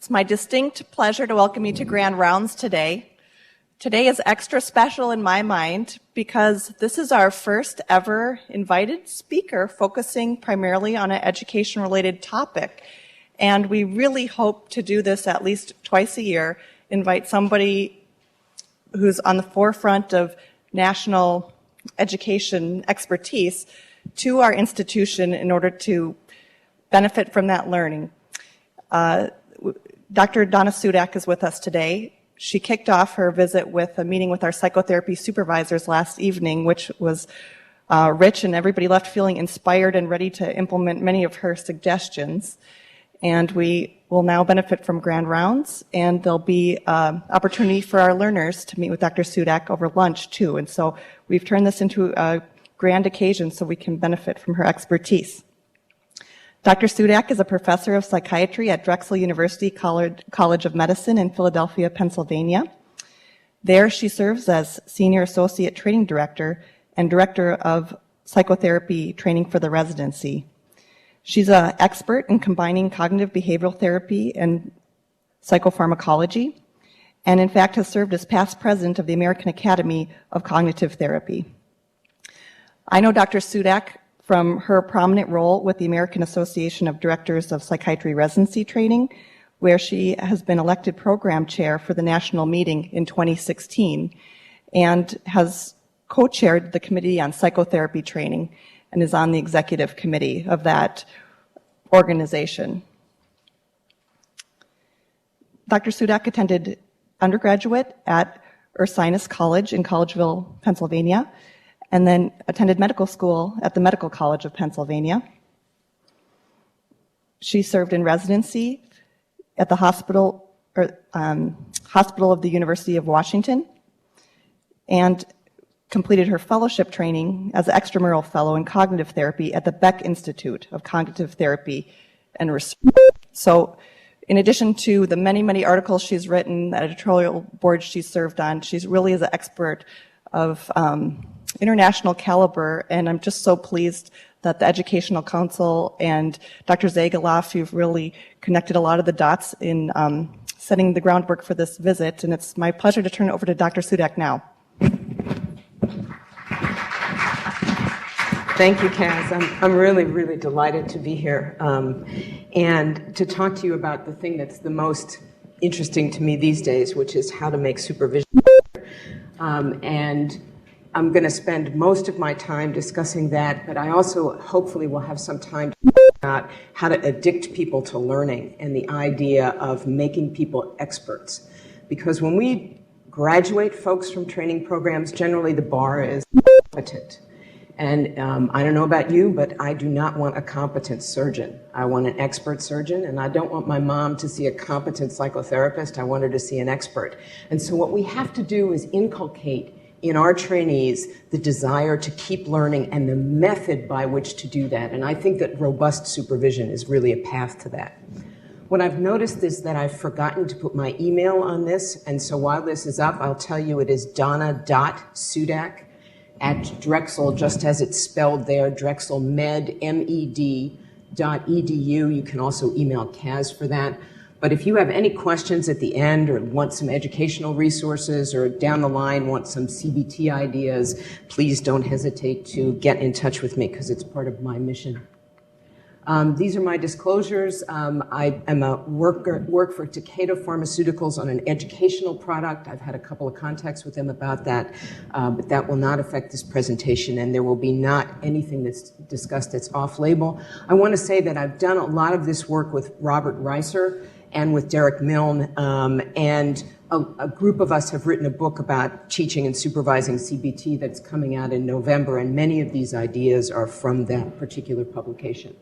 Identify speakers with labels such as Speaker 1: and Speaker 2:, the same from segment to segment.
Speaker 1: It's my distinct pleasure to welcome you to Grand Rounds today. Today is extra special in my mind because this is our first ever invited speaker focusing primarily on an education-related topic. And we really hope to do this at least twice a year, invite somebody who's on the forefront of national education expertise to our institution in order to benefit from that learning. Dr. Donna Sudak is with us today. She kicked off her visit with a meeting with our psychotherapy supervisors last evening, which was rich, and everybody left feeling inspired and ready to implement many of her suggestions. And we will now benefit from Grand Rounds, and there'll be opportunity for our learners to meet with Dr. Sudak over lunch too. And so we've turned this into a grand occasion so we can benefit from her expertise. Dr. Sudak is a professor of psychiatry at Drexel University College of Medicine in Philadelphia, Pennsylvania. There she serves as Senior Associate Training Director and Director of Psychotherapy Training for the Residency. She's an expert in combining cognitive behavioral therapy and psychopharmacology, and in fact has served as past president of the American Academy of Cognitive Therapy. I know Dr. Sudak from her prominent role with the American Association of Directors of Psychiatry Residency Training, where she has been elected program chair for the national meeting in 2016 and has co-chaired the Committee on Psychotherapy Training and is on the executive committee of that organization. Dr. Sudak attended undergraduate at Ursinus College in Collegeville, Pennsylvania, and then attended medical school at the Medical College of Pennsylvania. She served in residency at the hospital of the University of Washington and completed her fellowship training as an extramural fellow in cognitive therapy at the Beck Institute of Cognitive Therapy and Research. So in addition to the many, many articles she's written, the editorial board she's served on, she's really is an expert of international caliber, and I'm just so pleased that the Educational Council and Dr. Zagaloff, you've really connected a lot of the dots in setting the groundwork for this visit, and it's my pleasure to turn it over to Dr. Sudak now.
Speaker 2: Thank you, Kaz. I'm really, really delighted to be here and to talk to you about the thing that's the most interesting to me these days, which is how to make supervision better. And I'm going to spend most of my time discussing that, but I also hopefully will have some time to talk about how to addict people to learning and the idea of making people experts. Because when we graduate folks from training programs, generally the bar is competent. And I don't know about you, but I do not want a competent surgeon. I want an expert surgeon, and I don't want my mom to see a competent psychotherapist. I want her to see an expert. And so what we have to do is inculcate in our trainees the desire to keep learning and the method by which to do that. And I think that robust supervision is really a path to that. What I've noticed is that I've forgotten to put my email on this, and so while this is up, I'll tell you it is donna.sudak at Drexel, just as it's spelled there, Drexel Med, M-E-D.edu. You can also email Kaz for that. But if you have any questions at the end or want some educational resources or down the line want some CBT ideas, please don't hesitate to get in touch with me because it's part of my mission. These are my disclosures. I am a work for Takeda Pharmaceuticals on an educational product. I've had a couple of contacts with them about that, but that will not affect this presentation, and there will be not anything that's discussed that's off-label. I want to say that I've done a lot of this work with Robert Reiser and with Derek Milne, and a group of us have written a book about teaching and supervising CBT that's coming out in November, and many of these ideas are from that particular publication.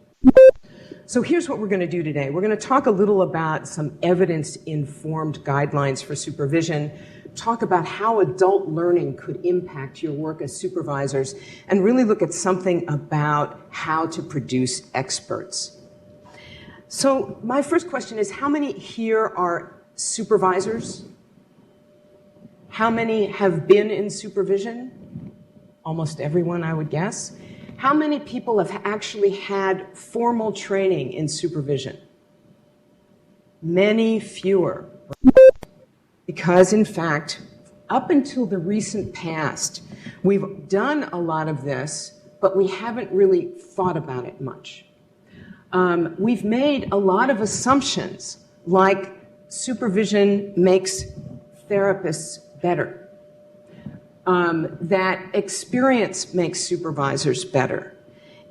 Speaker 2: So here's what we're going to do today. We're going to talk a little about some evidence-informed guidelines for supervision, talk about how adult learning could impact your work as supervisors, and really look at something about how to produce experts. So my first question is, how many here are supervisors? How many have been in supervision? Almost everyone, I would guess. How many people have actually had formal training in supervision? many fewer. Because, in fact, up until the recent past, we've done a lot of this, but we haven't really thought about it much. We've made a lot of assumptions, like supervision makes therapists better, that experience makes supervisors better.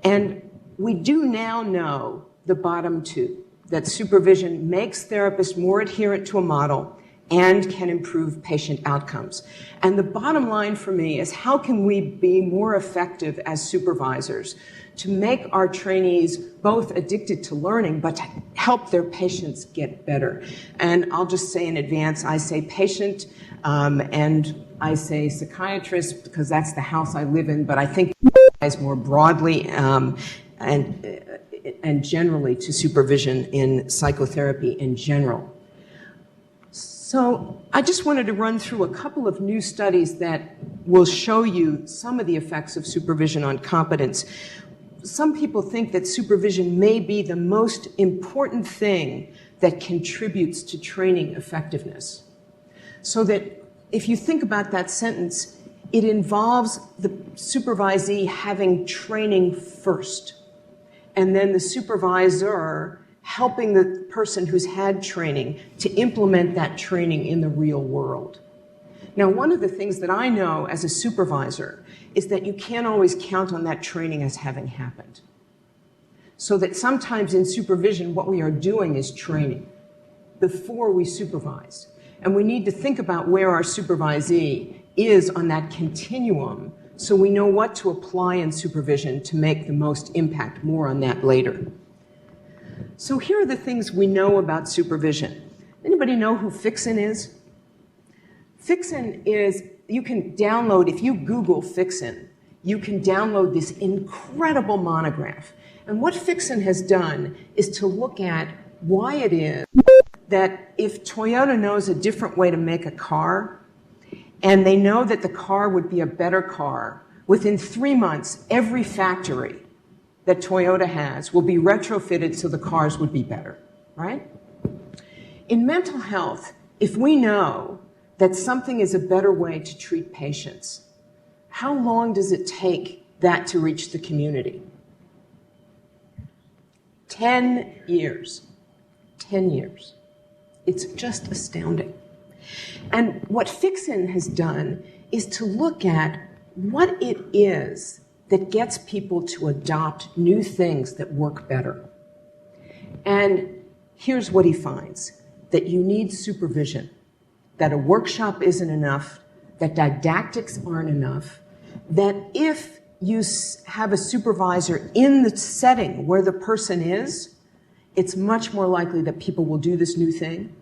Speaker 2: And we do now know the bottom two, that supervision makes therapists more adherent to a model and can improve patient outcomes. And the bottom line for me is, how can we be more effective as supervisors to make our trainees both addicted to learning, but to help their patients get better? And I'll just say in advance, I say patient and I say psychiatrist because that's the house I live in, but I think more broadly and generally to supervision in psychotherapy in general. So I just wanted to run through a couple of new studies that will show you some of the effects of supervision on competence. Some people think that supervision may be the most important thing that contributes to training effectiveness. So that if you think about that sentence, it involves the supervisee having training first, and then the supervisor helping the person who's had training to implement that training in the real world. Now, one of the things that I know as a supervisor is that you can't always count on that training as having happened. So that sometimes in supervision, what we are doing is training before we supervise. And we need to think about where our supervisee is on that continuum so we know what to apply in supervision to make the most impact. More on that later. So here are the things we know about supervision. Anybody know who Fixin is? Fixin is, you can download, if you Google Fixin, you can download this incredible monograph. And what Fixin has done is to look at why it is that if Toyota knows a different way to make a car, and they know that the car would be a better car, within 3 months, every factory that Toyota has will be retrofitted so the cars would be better, right? In mental health, if we know that something is a better way to treat patients, how long does it take that to reach the community? 10 years. 10 years. It's just astounding. And what Fixin has done is to look at what it is that gets people to adopt new things that work better. And here's what he finds: that you need supervision, that a workshop isn't enough, that didactics aren't enough, that if you have a supervisor in the setting where the person is, it's much more likely that people will do this new thing.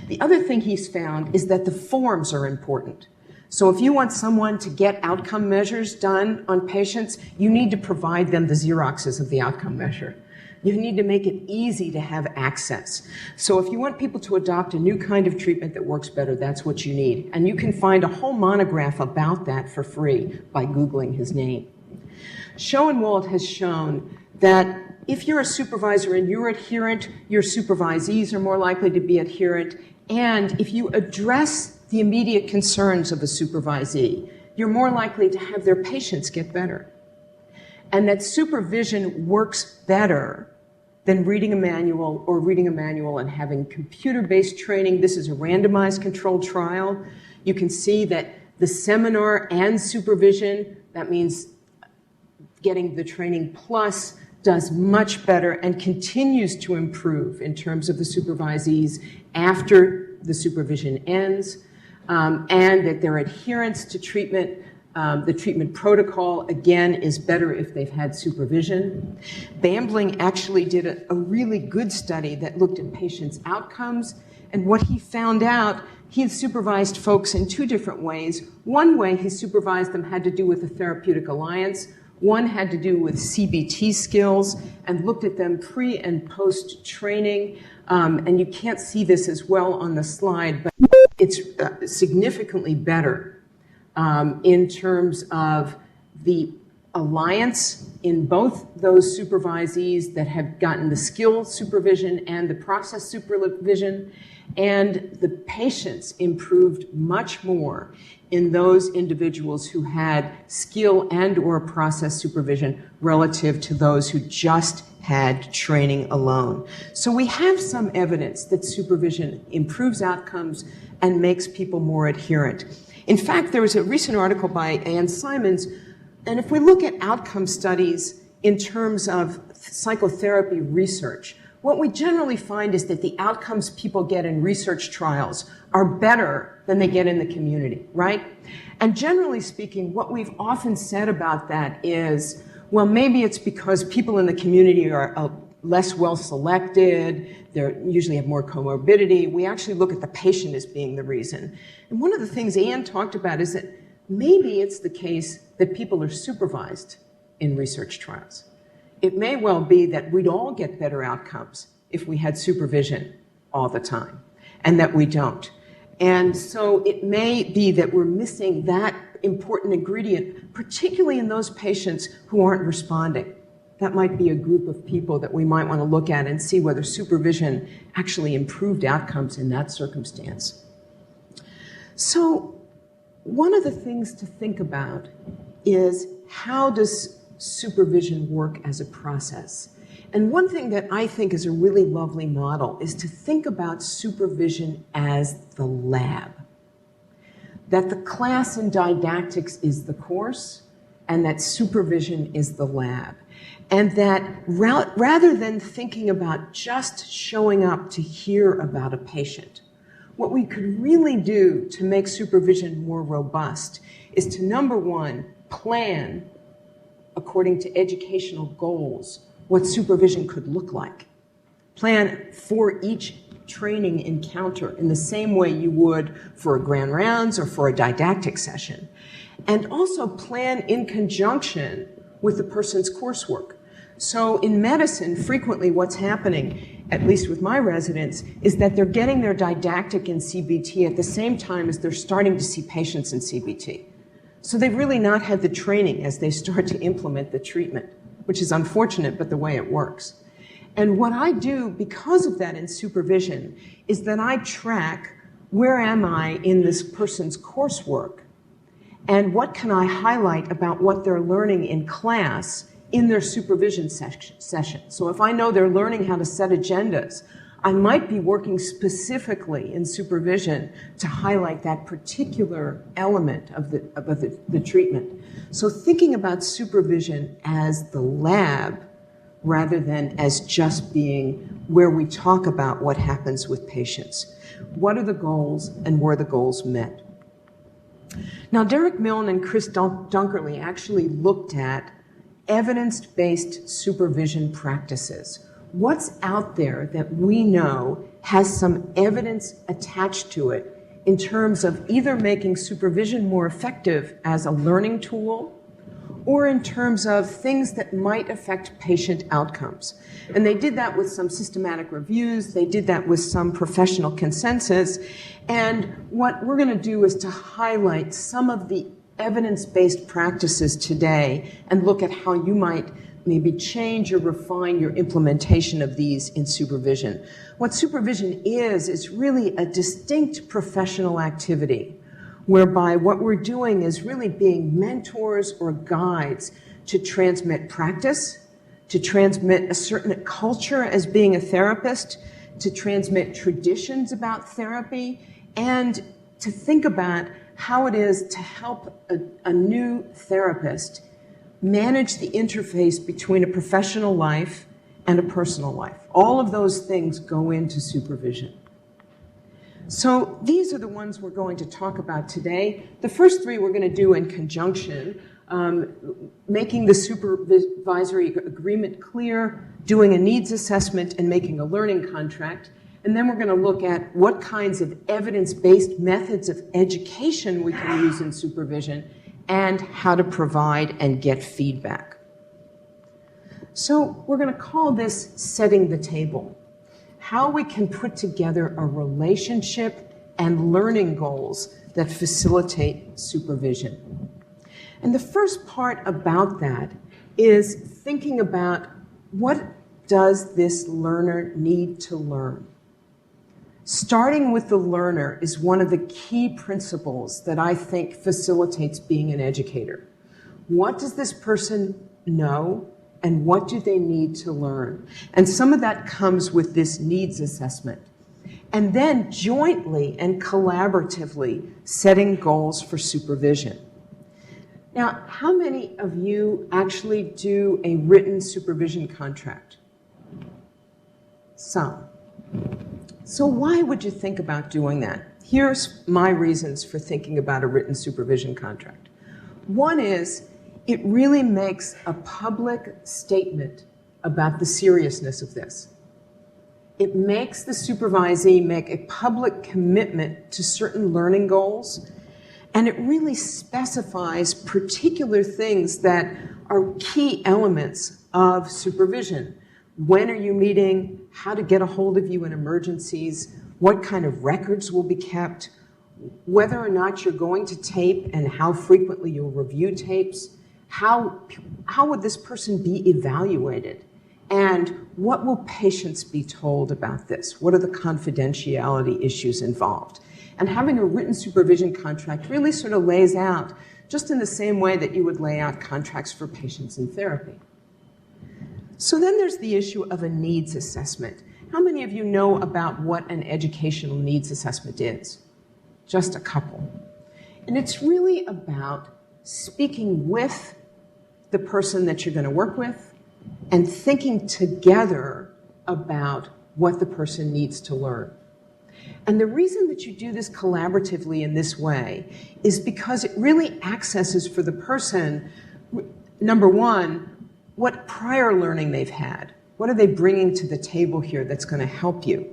Speaker 2: The other thing he's found is that the forms are important. So if you want someone to get outcome measures done on patients, you need to provide them the Xeroxes of the outcome measure. You need to make it easy to have access. So if you want people to adopt a new kind of treatment that works better, that's what you need. And you can find a whole monograph about that for free by Googling his name. Schoenwald has shown that if you're a supervisor and you're adherent, your supervisees are more likely to be adherent. And if you address the immediate concerns of a supervisee, you're more likely to have their patients get better. And that supervision works better than reading a manual or reading a manual and having computer-based training. This is a randomized controlled trial. You can see that the seminar and supervision, that means getting the training plus, does much better and continues to improve in terms of the supervisees after the supervision ends, and that their adherence to treatment, the treatment protocol, again, is better if they've had supervision. Bambling actually did a really good study that looked at patients' outcomes, and what he found out, he had supervised folks in 2 different ways. One way he supervised them had to do with the therapeutic alliance. One had to do with CBT skills, and looked at them pre and post training. And you can't see this as well on the slide, but it's significantly better in terms of the alliance in both those supervisees that have gotten the skill supervision and the process supervision, and the patients improved much more in those individuals who had skill and or process supervision relative to those who just had training alone. So we have some evidence that supervision improves outcomes and makes people more adherent. In fact, there was a recent article by Ann Simons, and if we look at outcome studies in terms of psychotherapy research, what we generally find is that the outcomes people get in research trials are better than they get in the community, right? And generally speaking, what we've often said about that is, well, maybe it's because people in the community are less well selected, they usually have more comorbidity. We actually look at the patient as being the reason. And one of the things Ann talked about is that maybe it's the case that people are supervised in research trials. It may well be that we'd all get better outcomes if we had supervision all the time, and that we don't. And so it may be that we're missing that important ingredient, particularly in those patients who aren't responding. That might be a group of people that we might want to look at and see whether supervision actually improved outcomes in that circumstance. So one of the things to think about is, how does supervision work as a process? And one thing that I think is a really lovely model is to think about supervision as the lab. That the class in didactics is the course, and that supervision is the lab. And that rather than thinking about just showing up to hear about a patient, what we could really do to make supervision more robust is to, number one, plan according to educational goals what supervision could look like. Plan for each training encounter in the same way you would for a grand rounds or for a didactic session. And also plan in conjunction with the person's coursework. So in medicine, frequently what's happening, at least with my residents, is that they're getting their didactic in CBT at the same time as they're starting to see patients in CBT. So they've really not had the training as they start to implement the treatment, which is unfortunate, but the way it works. And what I do because of that in supervision is that I track, where am I in this person's coursework, and what can I highlight about what they're learning in class in their supervision session. So if I know they're learning how to set agendas, I might be working specifically in supervision to highlight that particular element of the treatment. So thinking about supervision as the lab rather than as just being where we talk about what happens with patients. What are the goals and were the goals met? Now, Derek Milne and Chris Dunkerley actually looked at evidence-based supervision practices. What's out there that we know has some evidence attached to it in terms of either making supervision more effective as a learning tool or in terms of things that might affect patient outcomes. And they did that with some systematic reviews, they did that with some professional consensus, and what we're going to do is to highlight some of the evidence-based practices today and look at how you might maybe change or refine your implementation of these in supervision. What supervision is really a distinct professional activity whereby what we're doing is really being mentors or guides to transmit practice, to transmit a certain culture as being a therapist, to transmit traditions about therapy, and to think about how it is to help a new therapist manage the interface between a professional life and a personal life. All of those things go into supervision. So these are the ones we're going to talk about today. The first three we're going to do in conjunction, making the supervisory agreement clear, doing a needs assessment, and making a learning contract. And then we're going to look at what kinds of evidence-based methods of education we can use in supervision and how to provide and get feedback. So we're going to call this setting the table. How we can put together a relationship and learning goals that facilitate supervision. And the first part about that is thinking about what does this learner need to learn? Starting with the learner is one of the key principles that I think facilitates being an educator. What does this person know, and what do they need to learn? And some of that comes with this needs assessment. And then jointly and collaboratively setting goals for supervision. Now, how many of you actually do a written supervision contract? Some. So why would you think about doing that? Here's my reasons for thinking about a written supervision contract. One is it really makes a public statement about the seriousness of this. It makes the supervisee make a public commitment to certain learning goals, and it really specifies particular things that are key elements of supervision. When are you meeting? How to get a hold of you in emergencies? What kind of records will be kept? Whether or not you're going to tape and how frequently you'll review tapes? How would this person be evaluated? And what will patients be told about this? What are the confidentiality issues involved? And having a written supervision contract really sort of lays out, just in the same way that you would lay out contracts for patients in therapy. So then there's the issue of a needs assessment. How many of you know about what an educational needs assessment is? Just a couple. And it's really about speaking with the person that you're going to work with and thinking together about what the person needs to learn. And the reason that you do this collaboratively in this way is because it really accesses for the person, number one, what prior learning they've had. What are they bringing to the table here that's going to help you?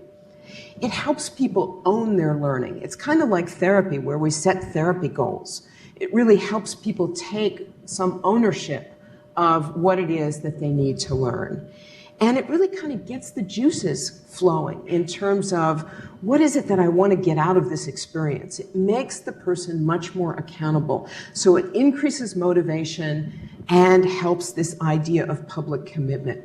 Speaker 2: It helps people own their learning. It's kind of like therapy, where we set therapy goals. It really helps people take some ownership of what it is that they need to learn. And it really kind of gets the juices flowing in terms of what is it that I want to get out of this experience. It makes the person much more accountable. So it increases motivation and helps this idea of public commitment.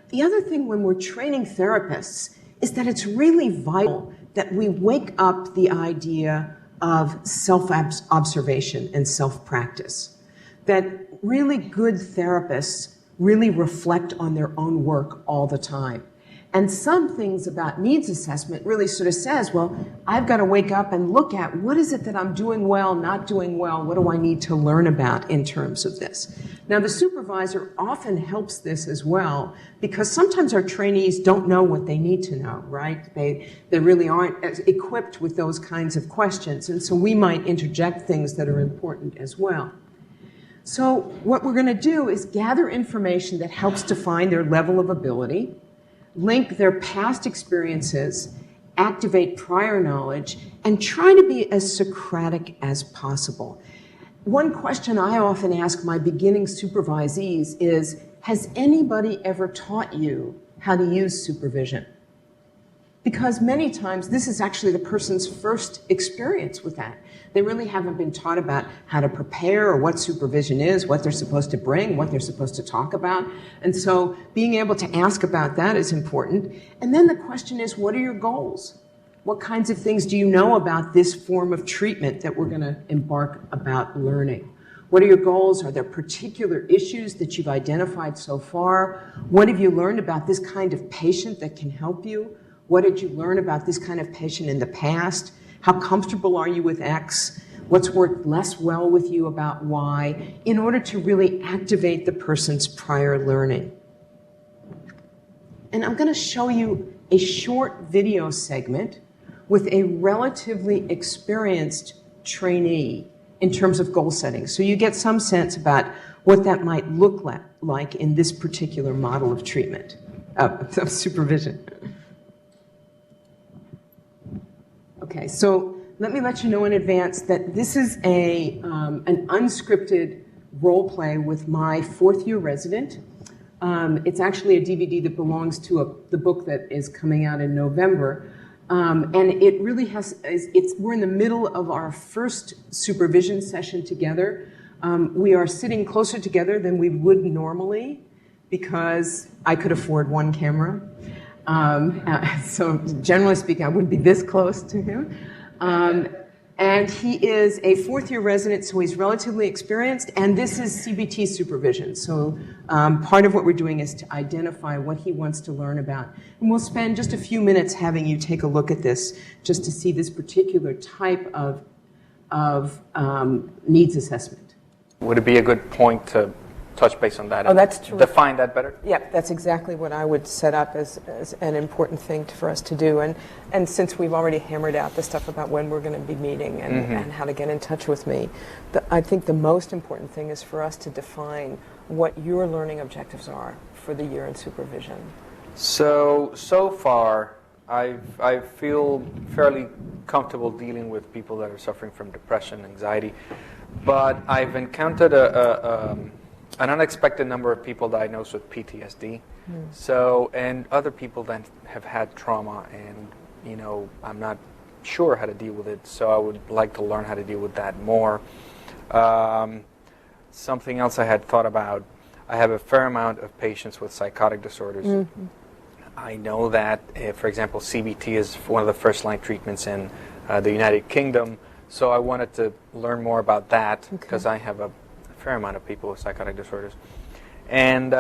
Speaker 2: The other thing when we're training therapists is that it's really vital that we wake up the idea of self-observation and self-practice. That really good therapists really reflect on their own work all the time. And some things about needs assessment really sort of says, well, I've got to wake up and look at what is it that I'm doing well, not doing well, what do I need to learn about in terms of this? Now, the supervisor often helps this as well, because sometimes our trainees don't know what they need to know, right? They really aren't as equipped with those kinds of questions, and so we might interject things that are important as well. So what we're going to do is gather information that helps define their level of ability, link their past experiences, activate prior knowledge, and try to be as Socratic as possible. One question I often ask my beginning supervisees is, has anybody ever taught you how to use supervision? Because many times this is actually the person's first experience with that. They really haven't been taught about how to prepare or what supervision is, what they're supposed to bring, what they're supposed to talk about. And so being able to ask about that is important. And then the question is, what are your goals? What kinds of things do you know about this form of treatment that we're going to embark about learning? What are your goals? Are there particular issues that you've identified so far? What have you learned about this kind of patient that can help you? What did you learn about this kind of patient in the past? How comfortable are you with X? What's worked less well with you about Y? In order to really activate the person's prior learning. And I'm going to show you a short video segment with a relatively experienced trainee in terms of goal setting. So you get some sense about what that might look like in this particular model of treatment, of supervision. Okay, so let me let you know in advance that this is an unscripted role play with my fourth-year resident. It's actually a DVD that belongs to the book that is coming out in November. And it really we're in the middle of our first supervision session together. We are sitting closer together than we would normally because I could afford one camera. So generally speaking, I wouldn't be this close to him. And he is a fourth-year resident, so he's relatively experienced, and this is CBT supervision. So part of what we're doing is to identify what he wants to learn about. And we'll spend just a few minutes having you take a look at this, just to see this particular type of needs assessment.
Speaker 3: Would it be a good point to touch base on that?
Speaker 2: Oh, that's
Speaker 3: and
Speaker 2: terrific.
Speaker 3: define that better?
Speaker 2: Yeah, that's exactly what I would set up as an important thing for us to do. And since we've already hammered out the stuff about when we're going to be meeting and how to get in touch with me, I think the most important thing is for us to define what your learning objectives are for the year in supervision.
Speaker 3: So far, I feel fairly comfortable dealing with people that are suffering from depression, anxiety, but I've encountered an unexpected number of people diagnosed with PTSD. So, and other people that have had trauma, and I'm not sure how to deal with it. So I would like to learn how to deal with that more. Something else I had thought about: I have a fair amount of patients with psychotic disorders. I know that, for example, CBT is one of the first-line treatments in the United Kingdom. So I wanted to learn more about that because I have a fair amount of people with psychotic disorders. And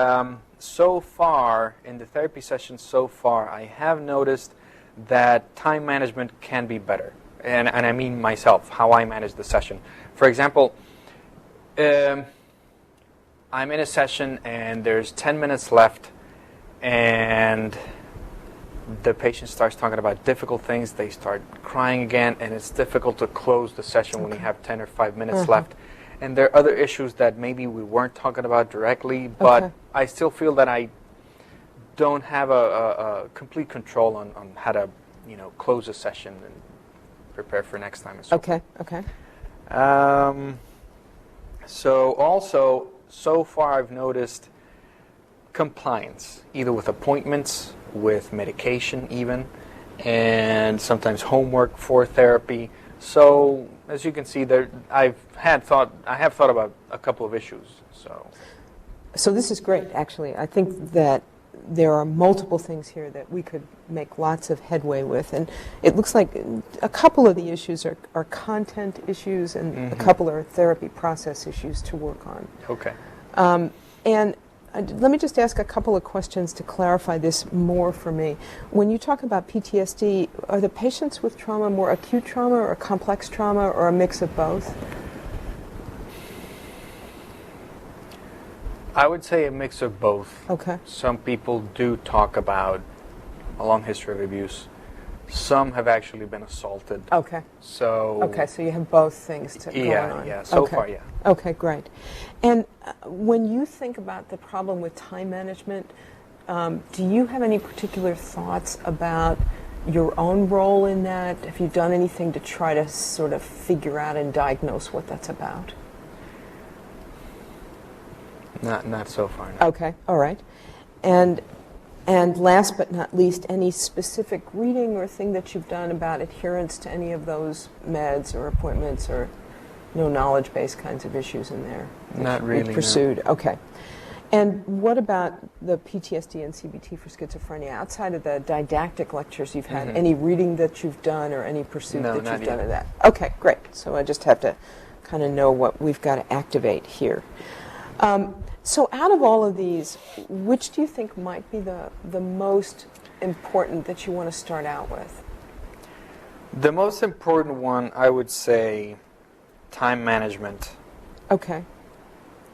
Speaker 3: so far, in the therapy sessions I have noticed that time management can be better. And I mean myself, how I manage the session. For example, I'm in a session and there's 10 minutes left, and the patient starts talking about difficult things, they start crying again, and it's difficult to close the session when you have 10 or 5 minutes left. And there are other issues that maybe we weren't talking about directly, but I still feel that I don't have a complete control on how to, close a session and prepare for next time.
Speaker 2: Okay.
Speaker 3: So also, so far I've noticed compliance, either with appointments, with medication even, and sometimes homework for therapy. So as you can see, I have thought about a couple of issues. So
Speaker 2: this is great, actually. I think that there are multiple things here that we could make lots of headway with, and it looks like a couple of the issues are content issues, and a couple are therapy process issues to work on.
Speaker 3: Okay.
Speaker 2: And let me just ask a couple of questions to clarify this more for me. When you talk about PTSD, are the patients with trauma more acute trauma or complex trauma, or a mix of both?
Speaker 3: I would say a mix of both.
Speaker 2: Okay.
Speaker 3: Some people do talk about a long history of abuse. Some have actually been assaulted.
Speaker 2: Okay.
Speaker 3: So
Speaker 2: you have both things going on.
Speaker 3: Yeah. So far, yeah.
Speaker 2: Okay, great. And when you think about the problem with time management, do you have any particular thoughts about your own role in that? Have you done anything to try to sort of figure out and diagnose what that's about?
Speaker 3: Not so far. No.
Speaker 2: Okay, all right. And last but not least, any specific reading or thing that you've done about adherence to any of those meds or appointments or knowledge-based kinds of issues in there?
Speaker 3: Not really.
Speaker 2: You've pursued.
Speaker 3: No.
Speaker 2: Okay. And what about the PTSD and CBT for schizophrenia? Outside of the didactic lectures you've had, any reading that you've done or any pursuit that you've done of that? Okay, great. So I just have to kind of know what we've got to activate here. So out of all of these, which do you think might be the most important that you want to start out with?
Speaker 3: The most important one, I would say, time management.
Speaker 2: Okay.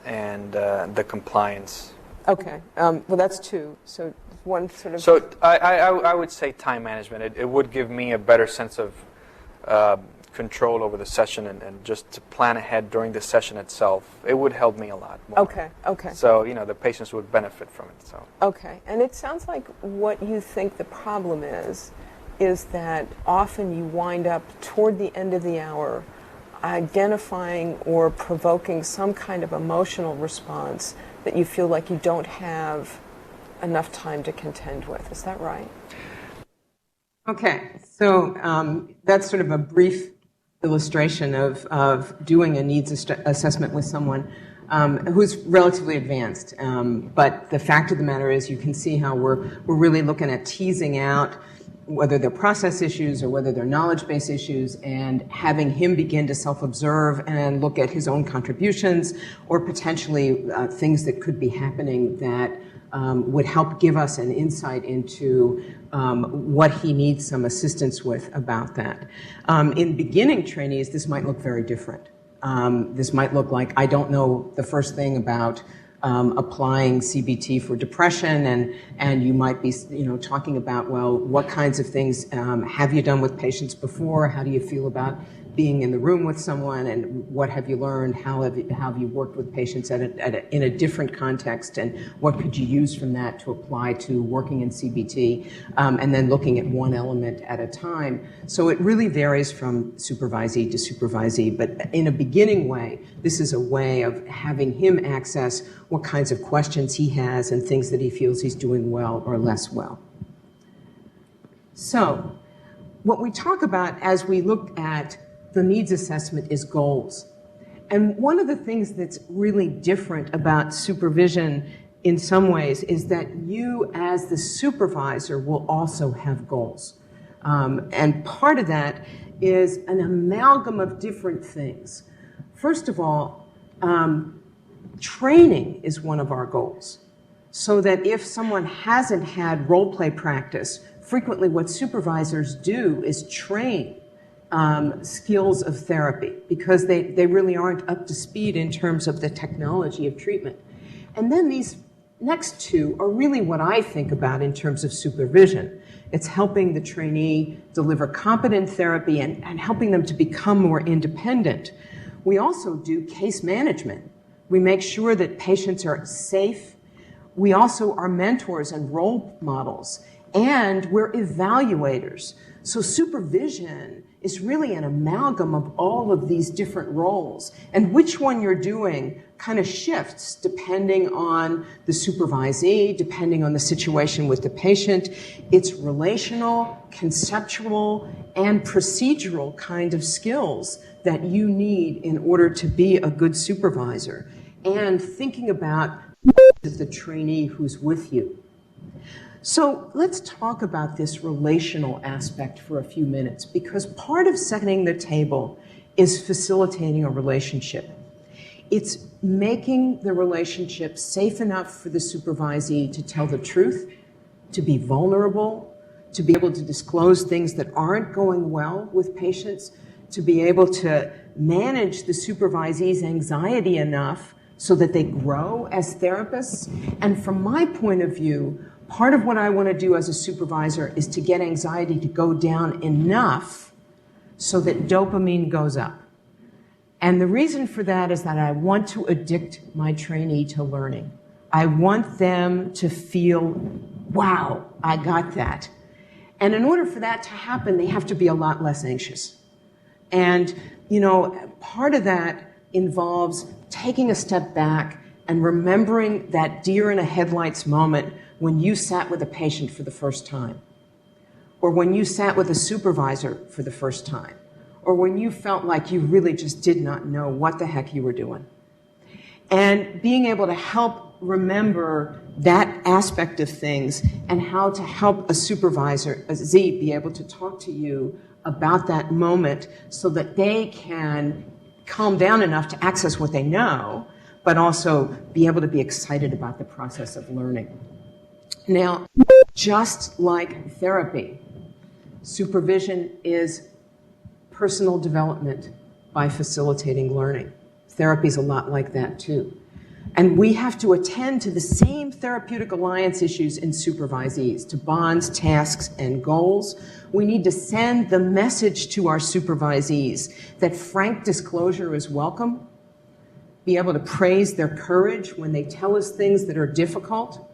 Speaker 3: And the compliance.
Speaker 2: Okay. Well, that's two. So one sort of...
Speaker 3: So I would say time management. It would give me a better sense of control over the session and just to plan ahead during the session itself. It would help me a lot more.
Speaker 2: Okay.
Speaker 3: So, the patients would benefit from it. So.
Speaker 2: Okay. And it sounds like what you think the problem is that often you wind up toward the end of the hour identifying or provoking some kind of emotional response that you feel like you don't have enough time to contend with. Is that right? Okay, so that's sort of a brief illustration of doing a needs assessment with someone who's relatively advanced. But the fact of the matter is you can see how we're really looking at teasing out whether they're process issues or whether they're knowledge-based issues, and having him begin to self-observe and look at his own contributions or potentially things that could be happening that would help give us an insight into what he needs some assistance with about that. In beginning trainees, this might look very different. This might look like, I don't know the first thing about applying CBT for depression, and you might be, talking about, well, what kinds of things have you done with patients before? How do you feel about being in the room with someone, and what have you learned? How have you worked with patients in a different context, and what could you use from that to apply to working in CBT, and then looking at one element at a time. So it really varies from supervisee to supervisee, but in a beginning way, this is a way of having him access what kinds of questions he has and things that he feels he's doing well or less well. So what we talk about as we look at the needs assessment is goals. And one of the things that's really different about supervision in some ways is that you as the supervisor will also have goals. And part of that is an amalgam of different things. First of all, training is one of our goals. So that if someone hasn't had role play practice, frequently what supervisors do is train skills of therapy, because they really aren't up to speed in terms of the technology of treatment. And then these next two are really what I think about in terms of supervision. It's helping the trainee deliver competent therapy and helping them to become more independent. We also do case management. We make sure that patients are safe. We also are mentors and role models, and we're evaluators. So supervision is really an amalgam of all of these different roles, and which one you're doing kind of shifts depending on the supervisee, depending on the situation with the patient. It's relational, conceptual, and procedural kind of skills that you need in order to be a good supervisor, and thinking about the trainee who's with you. So let's talk about this relational aspect for a few minutes, because part of setting the table is facilitating a relationship. It's making the relationship safe enough for the supervisee to tell the truth, to be vulnerable, to be able to disclose things that aren't going well with patients, to be able to manage the supervisee's anxiety enough so that they grow as therapists. And from my point of view, part of what I want to do as a supervisor is to get anxiety to go down enough so that dopamine goes up. And the reason for that is that I want to addict my trainee to learning. I want them to feel, wow, I got that. And in order for that to happen, they have to be a lot less anxious. And, part of that involves taking a step back and remembering that deer in a headlights moment when you sat with a patient for the first time, or when you sat with a supervisor for the first time, or when you felt like you really just did not know what the heck you were doing. And being able to help remember that aspect of things and how to help a supervisor, a Z, be able to talk to you about that moment so that they can calm down enough to access what they know, but also be able to be excited about the process of learning. Now, just like therapy, supervision is personal development by facilitating learning. Therapy is a lot like that too. And we have to attend to the same therapeutic alliance issues in supervisees, to bonds, tasks, and goals. We need to send the message to our supervisees that frank disclosure is welcome, be able to praise their courage when they tell us things that are difficult,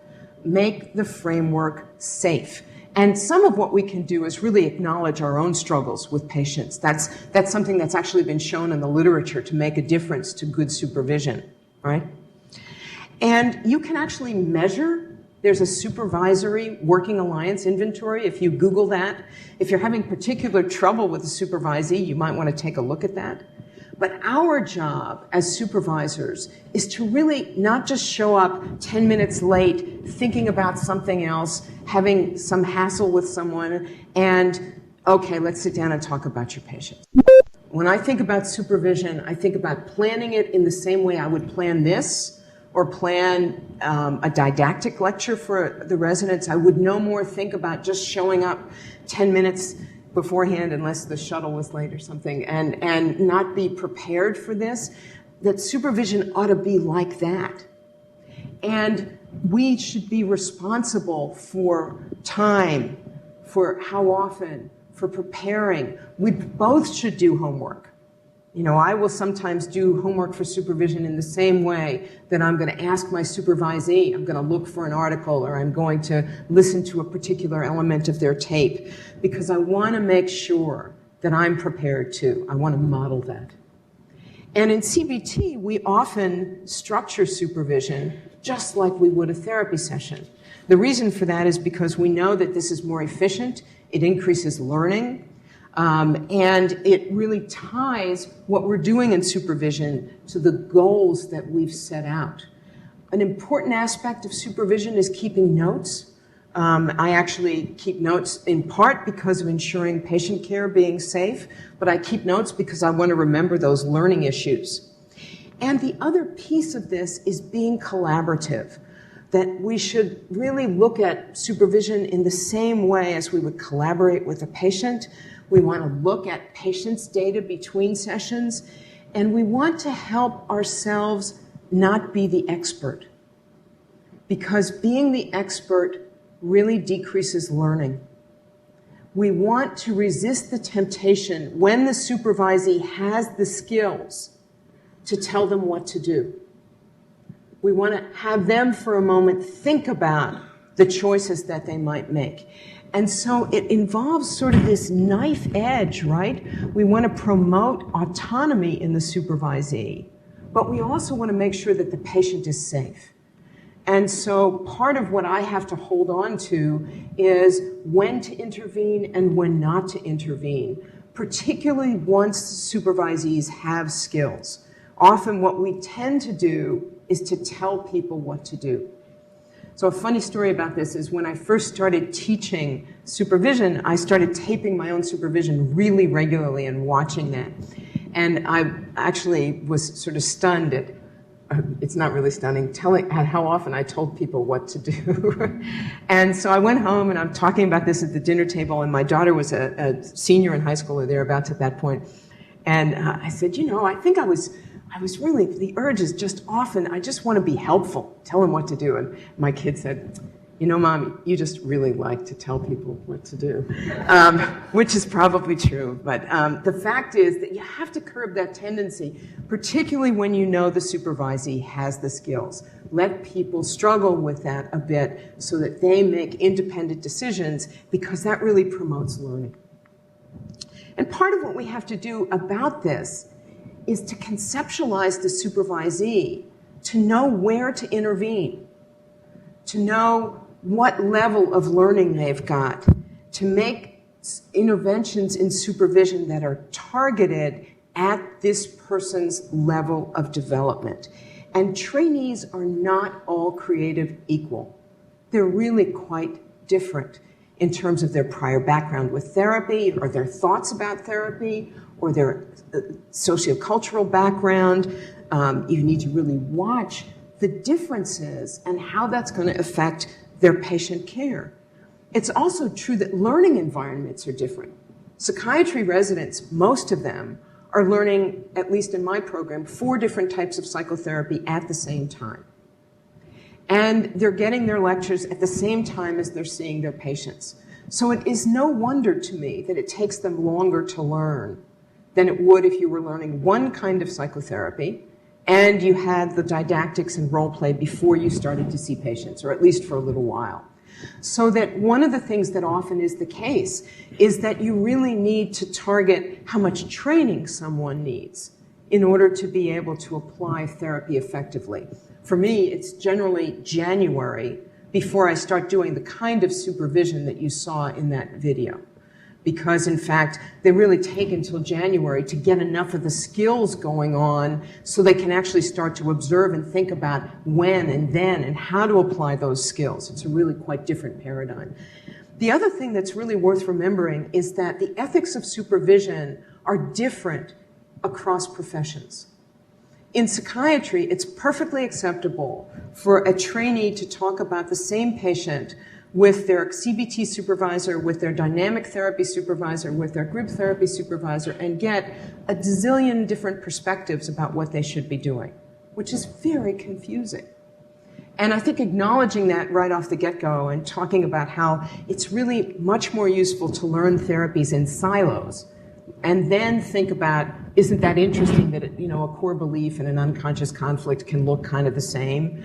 Speaker 2: make the framework safe. And some of what we can do is really acknowledge our own struggles with patients. That's something that's actually been shown in the literature to make a difference to good supervision, right? And you can actually measure There's a supervisory working alliance inventory. If you Google that, if you're having particular trouble with a supervisee, you might want to take a look at that. But our job as supervisors is to really not just show up 10 minutes late, thinking about something else, having some hassle with someone, and, okay, let's sit down and talk about your patient. When I think about supervision, I think about planning it in the same way I would plan this, or plan a didactic lecture for the residents. I would no more think about just showing up 10 minutes beforehand unless the shuttle was late or something, and not be prepared for this. That supervision ought to be like that. And we should be responsible for time, for how often, for preparing. We both should do homework. You know, I will sometimes do homework for supervision in the same way that I'm going to ask my supervisee. I'm going to look for an article, or I'm going to listen to a particular element of their tape, because I want to make sure that I'm prepared too. I want to model that. And in CBT, we often structure supervision just like we would a therapy session. The reason for that is because we know that this is more efficient, it increases learning, and it really ties what we're doing in supervision to the goals that we've set out. An important aspect of supervision is keeping notes. I actually keep notes in part because of ensuring patient care being safe, but I keep notes because I want to remember those learning issues. And the other piece of this is being collaborative, that we should really look at supervision in the same way as we would collaborate with a patient. We want to look at patients' data between sessions, and we want to help ourselves not be the expert, because being the expert really decreases learning. We want to resist the temptation when the supervisee has the skills to tell them what to do. We want to have them for a moment think about the choices that they might make. And so it involves sort of this knife edge, right? We want to promote autonomy in the supervisee, but we also want to make sure that the patient is safe. And so part of what I have to hold on to is when to intervene and when not to intervene, particularly once supervisees have skills. Often what we tend to do is to tell people what to do. So a funny story about this is when I first started teaching supervision, I started taping my own supervision really regularly and watching that. And I actually was sort of stunned at, it's not really stunning, at how often I told people what to do. And so I went home and I'm talking about this at the dinner table, and my daughter was a senior in high school or thereabouts at that point. And I said, you know, I think I was really, the urge is just often, I just want to be helpful, tell them what to do. And my kid said, you know, Mom, you just really like to tell people what to do, which is probably true. But the fact is that you have to curb that tendency, particularly when you know the supervisee has the skills. Let people struggle with that a bit so that they make independent decisions, because that really promotes learning. And part of what we have to do about this is to conceptualize the supervisee, to know where to intervene, to know what level of learning they've got, to make interventions in supervision that are targeted at this person's level of development. And trainees are not all creative equal. They're really quite different in terms of their prior background with therapy, or their thoughts about therapy, or their sociocultural background. You need to really watch the differences and how that's going to affect their patient care. It's also true that learning environments are different. Psychiatry residents, most of them, are learning, at least in my program, 4 different types of psychotherapy at the same time. And they're getting their lectures at the same time as they're seeing their patients. So it is no wonder to me that it takes them longer to learn than it would if you were learning one kind of psychotherapy and you had the didactics and role play before you started to see patients, or at least for a little while. So that one of the things that often is the case is that you really need to target how much training someone needs in order to be able to apply therapy effectively. For me, it's generally January, before I start doing the kind of supervision that you saw in that video. Because in fact, they really take until January to get enough of the skills going on so they can actually start to observe and think about when and then and how to apply those skills. It's a really quite different paradigm. The other thing that's really worth remembering is that the ethics of supervision are different across professions. In psychiatry, it's perfectly acceptable for a trainee to talk about the same patient with their CBT supervisor, with their dynamic therapy supervisor, with their group therapy supervisor, and get a zillion different perspectives about what they should be doing, which is very confusing. And I think acknowledging that right off the get-go and talking about how it's really much more useful to learn therapies in silos and then think about, isn't that interesting that, a core belief and an unconscious conflict can look kind of the same?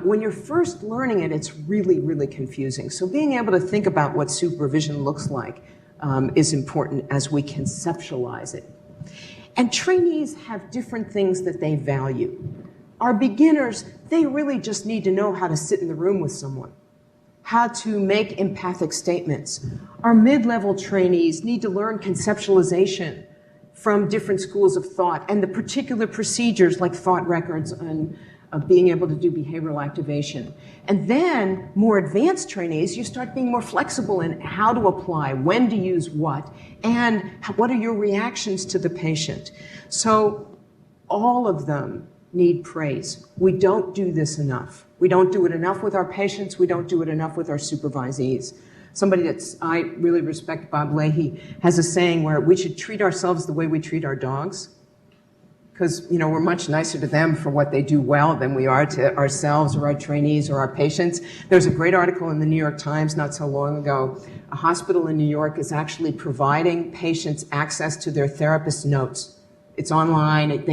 Speaker 2: When you're first learning it, it's really, really confusing. So being able to think about what supervision looks like is important as we conceptualize it. And trainees have different things that they value. Our beginners, they really just need to know how to sit in the room with someone, how to make empathic statements. Our mid-level trainees need to learn conceptualization from different schools of thought and the particular procedures like thought records and being able to do behavioral activation. And then more advanced trainees, you start being more flexible in how to apply, when to use what, and what are your reactions to the patient. So all of them need praise. We don't do this enough. We don't do it enough with our patients. We don't do it enough with our supervisees. Somebody I really respect, Bob Leahy, has a saying where we should treat ourselves the way we treat our dogs. Because, we're much nicer to them for what they do well than we are to ourselves or our trainees or our patients. There's a great article in the New York Times not so long ago. A hospital in New York is actually providing patients access to their therapist's notes. It's online.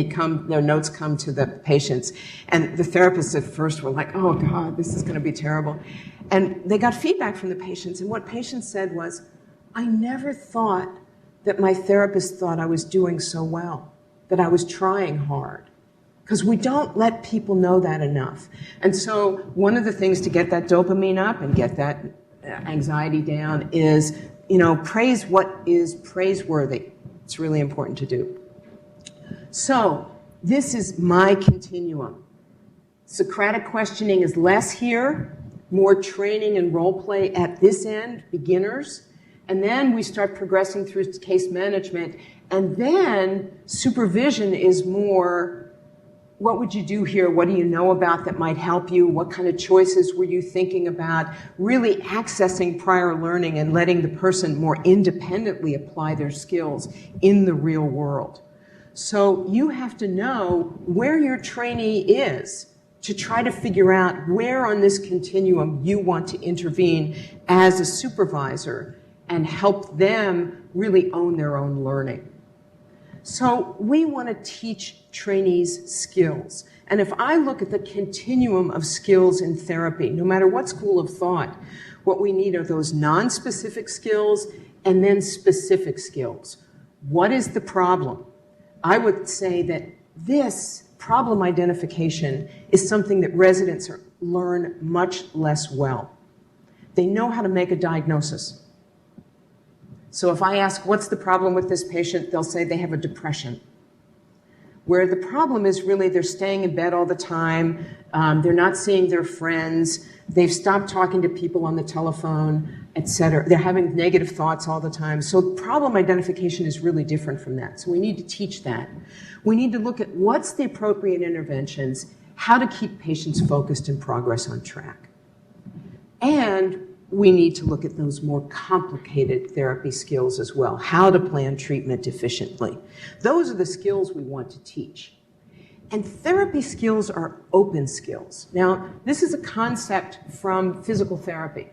Speaker 2: Their notes come to the patients. And the therapists at first were like, oh, God, this is going to be terrible. And they got feedback from the patients. And what patients said was, I never thought that my therapist thought I was doing so well, that I was trying hard. Because we don't let people know that enough. And so one of the things to get that dopamine up and get that anxiety down is, praise what is praiseworthy. It's really important to do. So this is my continuum. Socratic questioning is less here, more training and role play at this end, beginners. And then we start progressing through case management. And then supervision is more, what would you do here? What do you know about that might help you? What kind of choices were you thinking about? Really accessing prior learning and letting the person more independently apply their skills in the real world. So you have to know where your trainee is to try to figure out where on this continuum you want to intervene as a supervisor and help them really own their own learning. So we want to teach trainees skills. And if I look at the continuum of skills in therapy, no matter what school of thought, what we need are those non-specific skills and then specific skills. What is the problem? I would say that this problem identification is something that residents learn much less well. They know how to make a diagnosis. So if I ask, what's the problem with this patient, they'll say they have a depression. Where the problem is really they're staying in bed all the time, they're not seeing their friends, they've stopped talking to people on the telephone, etc. They're having negative thoughts all the time. So problem identification is really different from that. So we need to teach that. We need to look at what's the appropriate interventions, how to keep patients focused and progress on track. And we need to look at those more complicated therapy skills as well, how to plan treatment efficiently. Those are the skills we want to teach. And therapy skills are open skills. Now, this is a concept from physical therapy.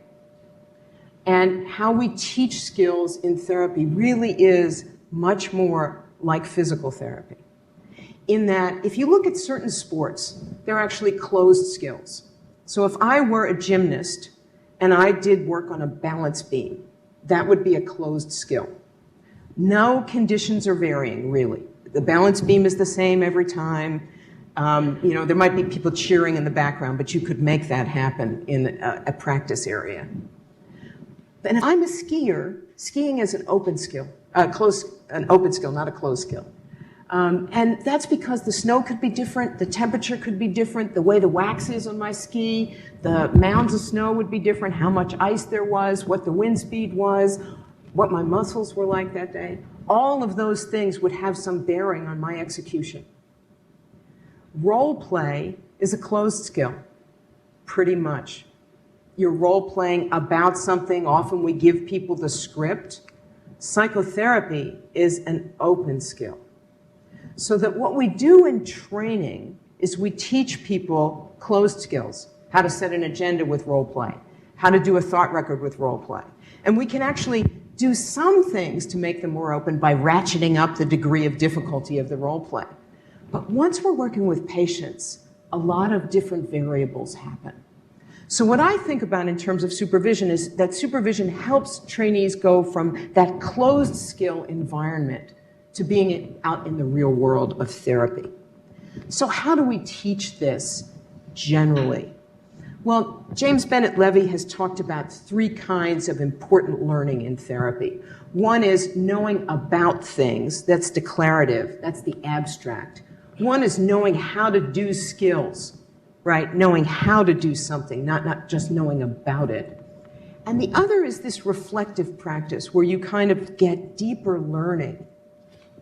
Speaker 2: And how we teach skills in therapy really is much more like physical therapy. In that, if you look at certain sports, they're actually closed skills. So if I were a gymnast and I did work on a balance beam, that would be a closed skill. No conditions are varying, really. The balance beam is the same every time. There might be people cheering in the background, but you could make that happen in a practice area. And if I'm a skier, skiing is an open skill, an open skill, not a closed skill. And that's because the snow could be different, the temperature could be different, the way the wax is on my ski, the mounds of snow would be different, how much ice there was, what the wind speed was, what my muscles were like that day. All of those things would have some bearing on my execution. Role play is a closed skill, pretty much. You're role playing about something. Often we give people the script. Psychotherapy is an open skill. So that what we do in training is we teach people closed skills, how to set an agenda with role play, how to do a thought record with role play. And we can actually do some things to make them more open by ratcheting up the degree of difficulty of the role play. But once we're working with patients, a lot of different variables happen. So what I think about in terms of supervision is that supervision helps trainees go from that closed skill environment to being out in the real world of therapy. So how do we teach this generally? Well, James Bennett Levy has talked about 3 kinds of important learning in therapy. One is knowing about things, that's declarative, that's the abstract. One is knowing how to do skills, right? Knowing how to do something, not just knowing about it. And the other is this reflective practice where you kind of get deeper learning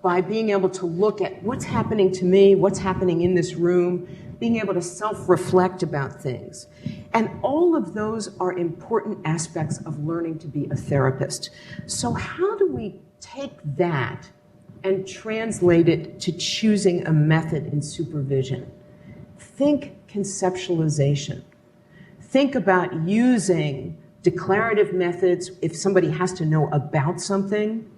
Speaker 2: by being able to look at what's happening to me, what's happening in this room, being able to self-reflect about things. And all of those are important aspects of learning to be a therapist. So how do we take that and translate it to choosing a method in supervision? Think conceptualization. Think about using declarative methods if somebody has to know about something.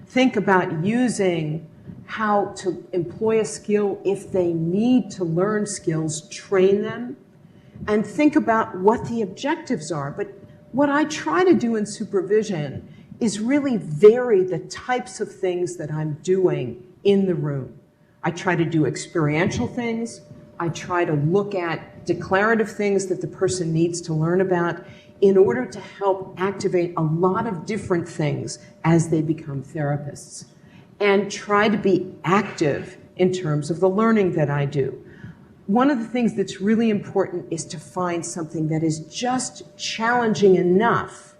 Speaker 2: Think about using how to employ a skill if they need to learn skills, train them, and think about what the objectives are. But what I try to do in supervision is really vary the types of things that I'm doing in the room. I try to do experiential things. I try to look at declarative things that the person needs to learn about in order to help activate a lot of different things as they become therapists, and try to be active in terms of the learning that I do. One of the things that's really important is to find something that is just challenging enough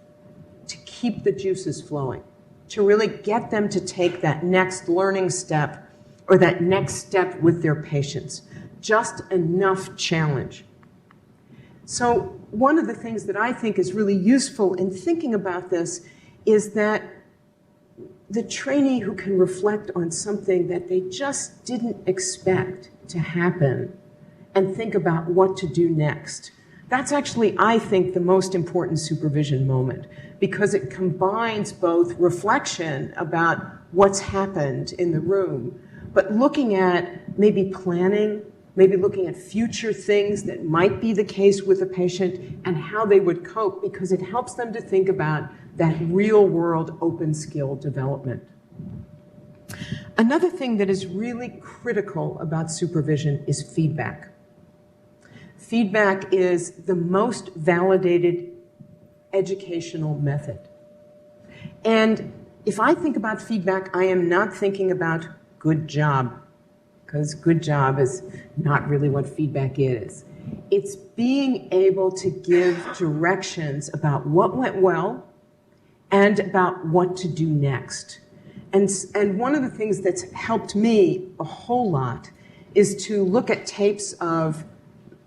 Speaker 2: to keep the juices flowing, to really get them to take that next learning step or that next step with their patients. Just enough challenge. So one of the things that I think is really useful in thinking about this is that the trainee who can reflect on something that they just didn't expect to happen and think about what to do next. That's actually, I think, the most important supervision moment, because it combines both reflection about what's happened in the room, but looking at maybe planning, maybe looking at future things that might be the case with a patient and how they would cope, because it helps them to think about that real-world open skill development. Another thing that is really critical about supervision is feedback. Feedback is the most validated educational method. And if I think about feedback, I am not thinking about good job, because good job is not really what feedback is. It's being able to give directions about what went well and about what to do next. And one of the things that's helped me a whole lot is to look at tapes of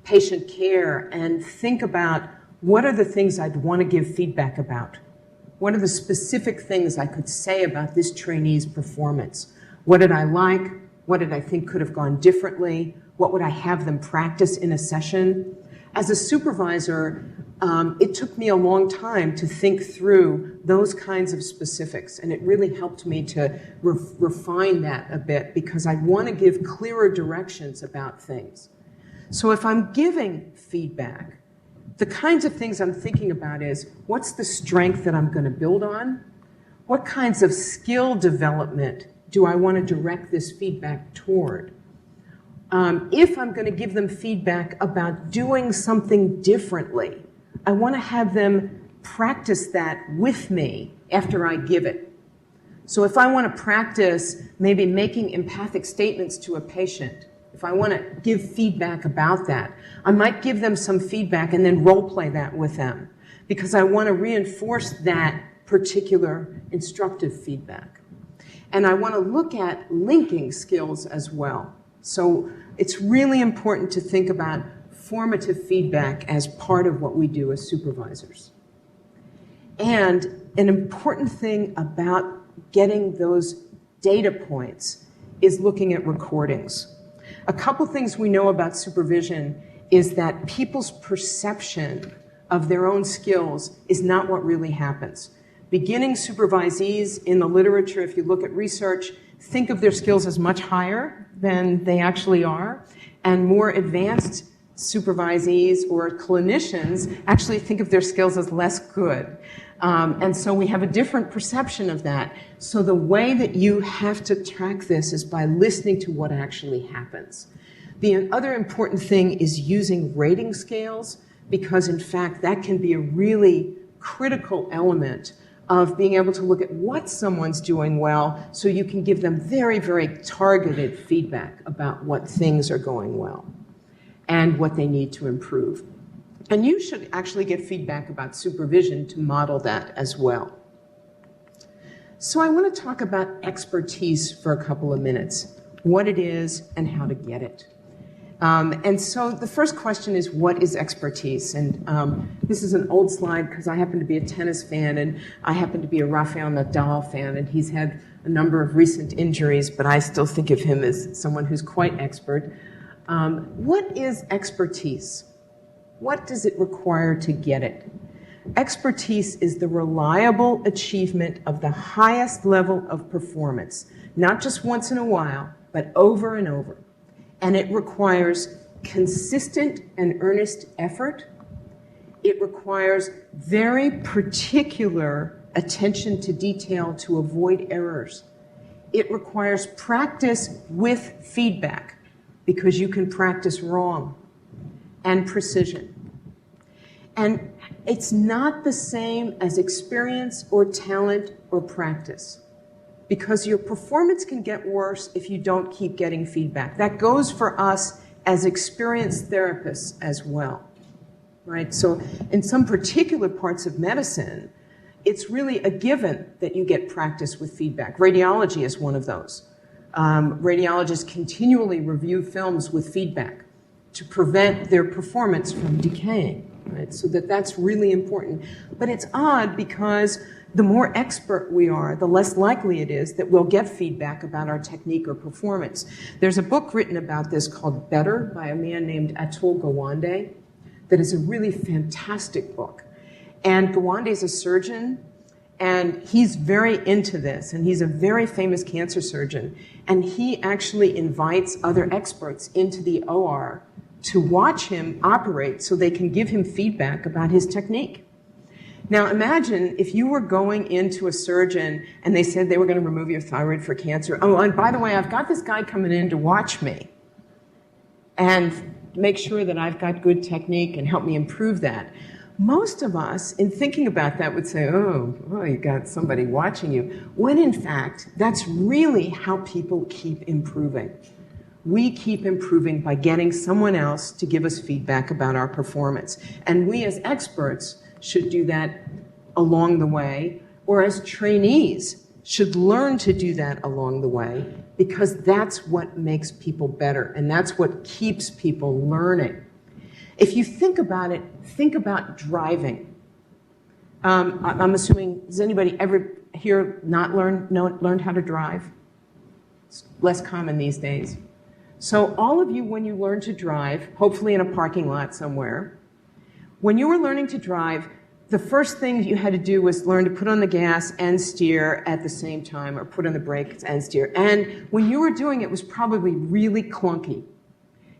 Speaker 2: patient care and think about what are the things I'd want to give feedback about. What are the specific things I could say about this trainee's performance? What did I like? What did I think could have gone differently? What would I have them practice in a session? As a supervisor, it took me a long time to think through those kinds of specifics, and it really helped me to refine that a bit, because I want to give clearer directions about things. So if I'm giving feedback, the kinds of things I'm thinking about is, what's the strength that I'm going to build on? What kinds of skill development do I want to direct this feedback toward? If I'm going to give them feedback about doing something differently, I want to have them practice that with me after I give it. So if I want to practice maybe making empathic statements to a patient, if I want to give feedback about that, I might give them some feedback and then role play that with them because I want to reinforce that particular instructive feedback. And I want to look at linking skills as well. So it's really important to think about formative feedback as part of what we do as supervisors. And an important thing about getting those data points is looking at recordings. A couple things we know about supervision is that people's perception of their own skills is not what really happens. Beginning supervisees in the literature, if you look at research, think of their skills as much higher than they actually are, and more advanced supervisees or clinicians actually think of their skills as less good. And so we have a different perception of that. So the way that you have to track this is by listening to what actually happens. The other important thing is using rating scales, because in fact that can be a really critical element of being able to look at what someone's doing well so you can give them very, very targeted feedback about what things are going well and what they need to improve. And you should actually get feedback about supervision to model that as well. So I want to talk about expertise for a couple of minutes, what it is and how to get it. And so the first question is, what is expertise? And this is an old slide because I happen to be a tennis fan and I happen to be a Rafael Nadal fan, and he's had a number of recent injuries, but I still think of him as someone who's quite expert. What is expertise? What does it require to get it? Expertise is the reliable achievement of the highest level of performance, not just once in a while, but over and over. And it requires consistent and earnest effort. It requires very particular attention to detail to avoid errors. It requires practice with feedback, because you can practice wrong, and precision. And it's not the same as experience or talent or practice, because your performance can get worse if you don't keep getting feedback. That goes for us as experienced therapists as well, right? So in some particular parts of medicine, it's really a given that you get practice with feedback. Radiology is one of those. Radiologists continually review films with feedback to prevent their performance from decaying, right? So that's really important. But it's odd because the more expert we are, the less likely it is that we'll get feedback about our technique or performance. There's a book written about this called Better by a man named Atul Gawande that is a really fantastic book. And Gawande is a surgeon, and he's very into this, and he's a very famous cancer surgeon. And he actually invites other experts into the OR to watch him operate so they can give him feedback about his technique. Now imagine if you were going into a surgeon and they said they were going to remove your thyroid for cancer. Oh, and by the way, I've got this guy coming in to watch me and make sure that I've got good technique and help me improve that. Most of us, in thinking about that, would say, oh, well, you got somebody watching you, when in fact, that's really how people keep improving. We keep improving by getting someone else to give us feedback about our performance. And we as experts should do that along the way, or as trainees should learn to do that along the way, because that's what makes people better, and that's what keeps people learning. If you think about it, think about driving. I'm assuming, does anybody ever here not learned how to drive? It's less common these days. So all of you, when you learn to drive, hopefully in a parking lot somewhere, when you were learning to drive, the first thing you had to do was learn to put on the gas and steer at the same time, or put on the brakes and steer. And when you were doing it, it was probably really clunky.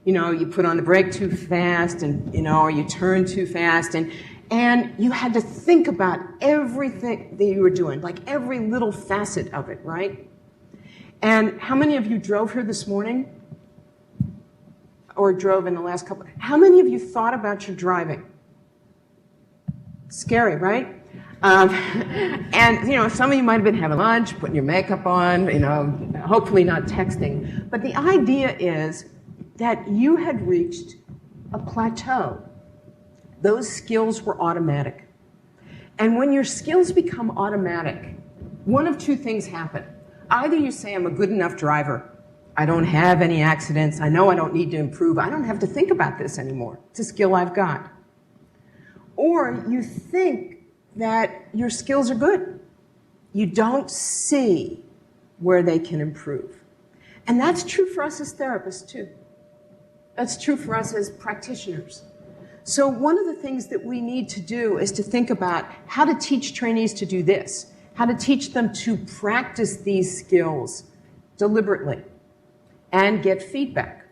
Speaker 2: You know, you put on the brake too fast, and, you know, or you turn too fast, and you had to think about everything that you were doing, like every little facet of it, right? And how many of you drove here this morning? or drove in the last couple? How many of you thought about your driving? Scary, right? And, you know, some of you might have been having lunch, putting your makeup on, you know, hopefully not texting. But the idea is that you had reached a plateau. Those skills were automatic. And when your skills become automatic, one of two things happen. Either you say, I'm a good enough driver. I don't have any accidents. I know I don't need to improve. I don't have to think about this anymore. It's a skill I've got. Or you think that your skills are good. You don't see where they can improve. And that's true for us as therapists, too. That's true for us as practitioners. So one of the things that we need to do is to think about how to teach trainees to do this, how to teach them to practice these skills deliberately and get feedback.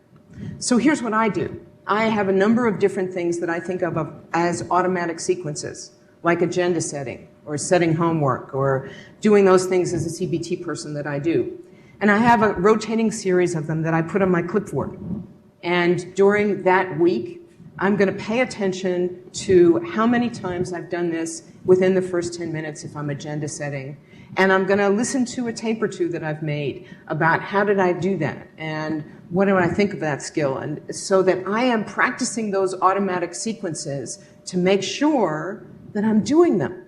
Speaker 2: So here's what I do. I have a number of different things that I think of as automatic sequences, like agenda setting or setting homework or doing those things as a CBT person that I do. And I have a rotating series of them that I put on my clipboard. And during that week, I'm going to pay attention to how many times I've done this within the first 10 minutes if I'm agenda setting. And I'm going to listen to a tape or two that I've made about how did I do that and what do I think of that skill. And so that I am practicing those automatic sequences to make sure that I'm doing them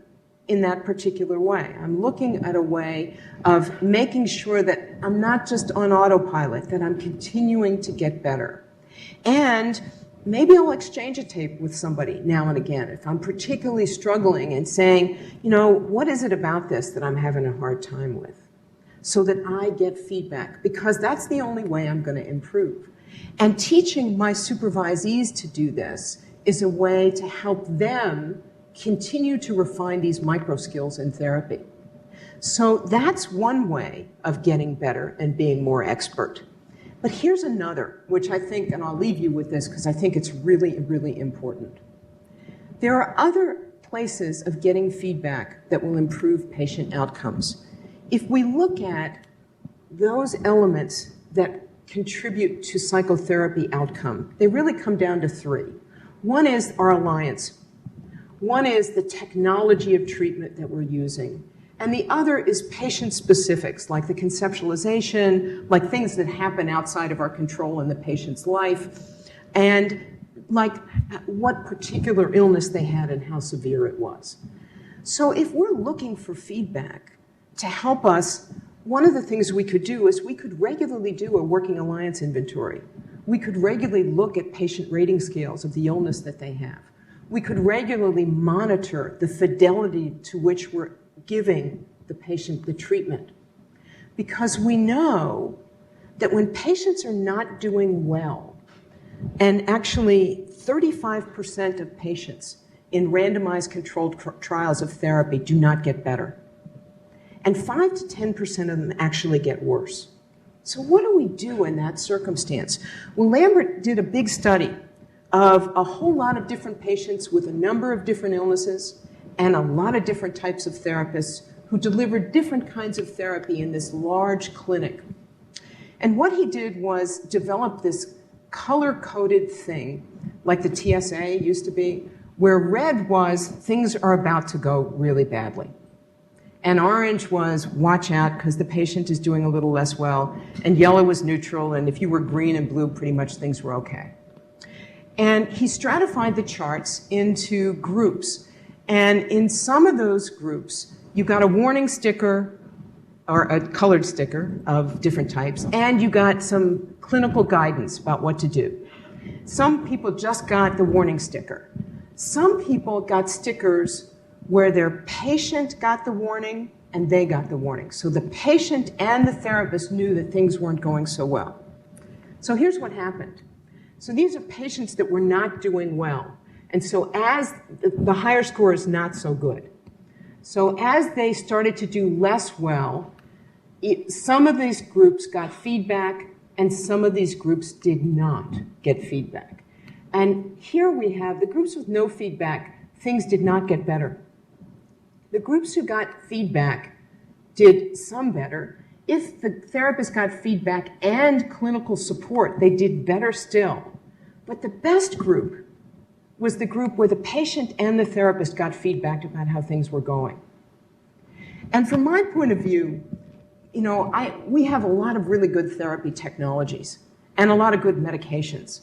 Speaker 2: in that particular way. I'm looking at a way of making sure that I'm not just on autopilot, that I'm continuing to get better. And maybe I'll exchange a tape with somebody now and again if I'm particularly struggling and saying, you know, what is it about this that I'm having a hard time with? So that I get feedback, because that's the only way I'm going to improve. And teaching my supervisees to do this is a way to help them continue to refine these micro skills in therapy. So that's one way of getting better and being more expert. But here's another, which I think, and I'll leave you with this because I think it's really, really important. There are other places of getting feedback that will improve patient outcomes. If we look at those elements that contribute to psychotherapy outcome, they really come down to three. One is our alliance. One is the technology of treatment that we're using. And the other is patient specifics, like the conceptualization, like things that happen outside of our control in the patient's life, and like what particular illness they had and how severe it was. So if we're looking for feedback to help us, one of the things we could do is we could regularly do a working alliance inventory. We could regularly look at patient rating scales of the illness that they have. We could regularly monitor the fidelity to which we're giving the patient the treatment. Because we know that when patients are not doing well, and actually 35% of patients in randomized controlled trials of therapy do not get better. And 5 to 10% of them actually get worse. So what do we do in that circumstance? Well, Lambert did a big study of a whole lot of different patients with a number of different illnesses and a lot of different types of therapists who delivered different kinds of therapy in this large clinic. And what he did was develop this color-coded thing, like the TSA used to be, where red was things are about to go really badly. And orange was watch out because the patient is doing a little less well, and yellow was neutral, and if you were green and blue, pretty much things were okay. And he stratified the charts into groups. And in some of those groups, you got a warning sticker or a colored sticker of different types, and you got some clinical guidance about what to do. Some people just got the warning sticker. Some people got stickers where their patient got the warning and they got the warning. So the patient and the therapist knew that things weren't going so well. So here's what happened. So these are patients that were not doing well. And so as the higher score is not so good. So as they started to do less well, some of these groups got feedback and some of these groups did not get feedback. And here we have the groups with no feedback, things did not get better. The groups who got feedback did some better. If the therapist got feedback and clinical support, they did better still. But the best group was the group where the patient and the therapist got feedback about how things were going. And from my point of view, we have a lot of really good therapy technologies and a lot of good medications,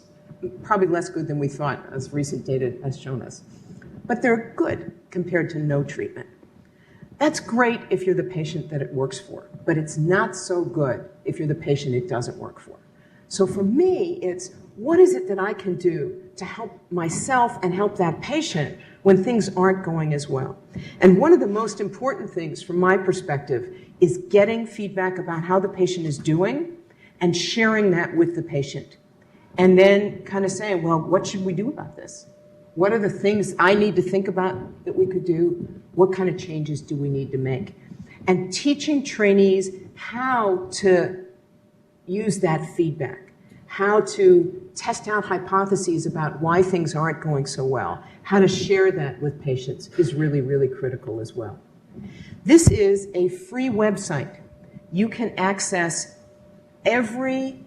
Speaker 2: probably less good than we thought, as recent data has shown us. But they're good compared to no treatment. That's great if you're the patient that it works for, but it's not so good if you're the patient it doesn't work for. So for me, it's what is it that I can do to help myself and help that patient when things aren't going as well? And one of the most important things from my perspective is getting feedback about how the patient is doing and sharing that with the patient. And then kind of saying, well, what should we do about this? What are the things I need to think about that we could do? What kind of changes do we need to make? And teaching trainees how to use that feedback, how to test out hypotheses about why things aren't going so well, how to share that with patients is really, really critical as well. This is a free website. You can access every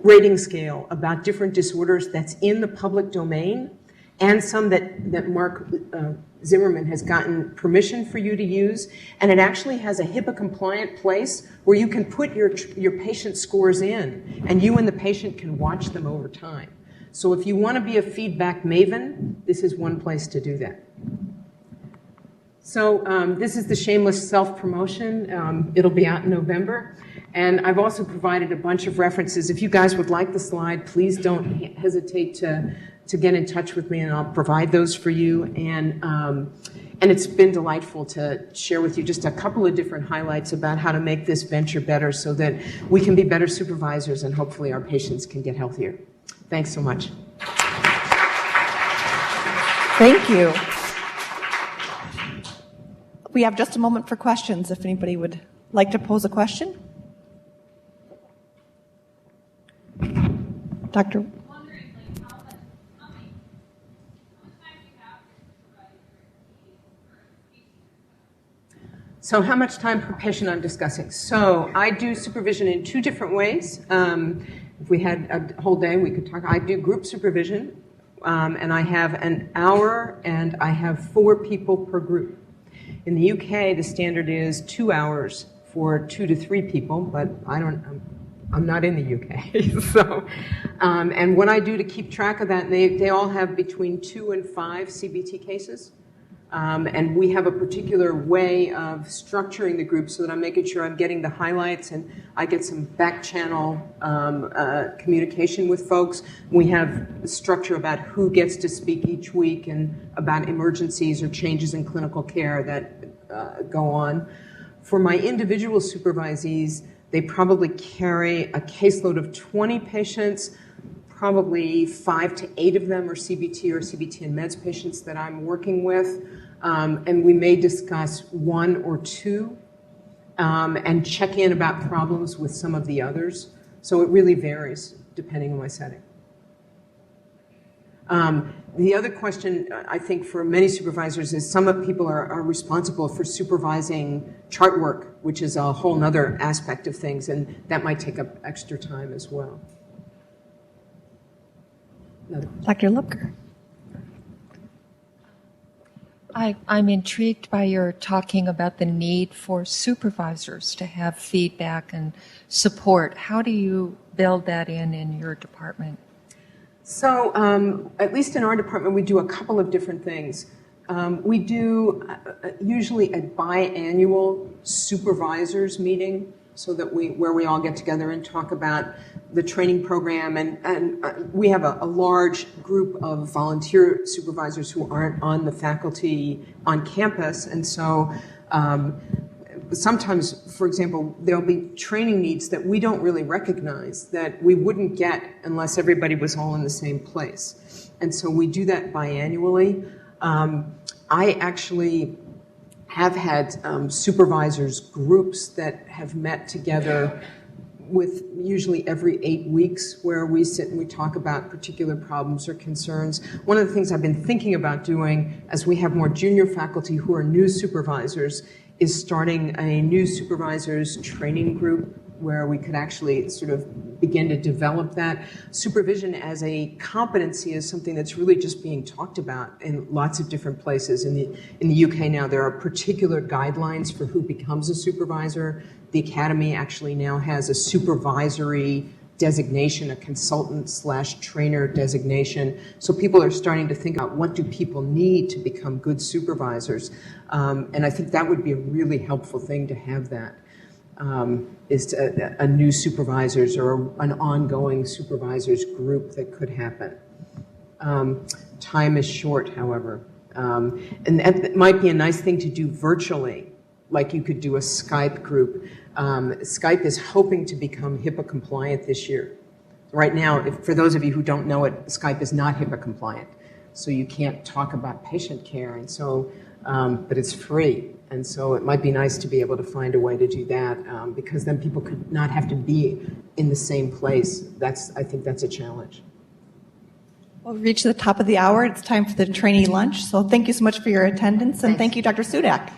Speaker 2: rating scale about different disorders that's in the public domain, and some that Mark Zimmerman has gotten permission for you to use. And it actually has a HIPAA-compliant place where you can put your patient scores in, and you and the patient can watch them over time. So if you want to be a feedback maven, this is one place to do that. So this is the shameless self-promotion. It'll be out in November. And I've also provided a bunch of references. If you guys would like the slide, please don't hesitate to get in touch with me, and I'll provide those for you. And it's been delightful to share with you just a couple of different highlights about how to make this venture better so that we can be better supervisors and hopefully our patients can get healthier. Thanks so much.
Speaker 1: Thank you. We have just a moment for questions if anybody would like to pose a question. Dr.
Speaker 2: So how much time per patient I'm discussing? So I do supervision in two different ways. If we had a whole day, we could talk. I do group supervision, and I have an hour, and I have 4 people per group. In the UK, the standard is 2 hours for 2 to 3 people, but I'm not in the UK. So, and what I do to keep track of that, they all have between 2 and 5 CBT cases. And we have a particular way of structuring the group so that I'm making sure I'm getting the highlights and I get some back channel communication with folks. We have a structure about who gets to speak each week and about emergencies or changes in clinical care that go on. For my individual supervisees, they probably carry a caseload of 20 patients. Probably 5 to 8 of them are CBT or CBT and meds patients that I'm working with. And we may discuss 1 or 2 and check in about problems with some of the others. So it really varies depending on my setting. The other question, I think, for many supervisors is some of people are responsible for supervising chart work, which is a whole other aspect of things, and that might take up extra time as well.
Speaker 1: Dr. Lupker.
Speaker 4: I'm intrigued by your talking about the need for supervisors to have feedback and support. How do you build that in your department?
Speaker 2: So at least in our department, we do a couple of different things. We do usually a biannual supervisors meeting so that where we all get together and talk about the training program, and we have a large group of volunteer supervisors who aren't on the faculty on campus, and so sometimes, for example, there'll be training needs that we don't really recognize that we wouldn't get unless everybody was all in the same place, and so we do that biannually. I actually have had supervisors groups that have met together with usually every 8 weeks where we sit and we talk about particular problems or concerns. One of the things I've been thinking about doing as we have more junior faculty who are new supervisors is starting a new supervisors training group where we could actually sort of begin to develop that. Supervision as a competency is something that's really just being talked about in lots of different places. In the UK now, there are particular guidelines for who becomes a supervisor. The Academy actually now has a supervisory designation, a consultant/trainer designation. So people are starting to think about what do people need to become good supervisors. And I think that would be a really helpful thing to have that. Is a new supervisors or an ongoing supervisors group that could happen. Time is short, however. And that might be a nice thing to do virtually, like you could do a Skype group. Skype is hoping to become HIPAA compliant this year. Right now, for those of you who don't know it, Skype is not HIPAA compliant. So you can't talk about patient care, and so, but it's free. And so it might be nice to be able to find a way to do that, because then people could not have to be in the same place. I think that's a challenge.
Speaker 1: Well, we've reached the top of the hour. It's time for the trainee lunch. So thank you so much for your attendance, and thank you, Dr. Sudak.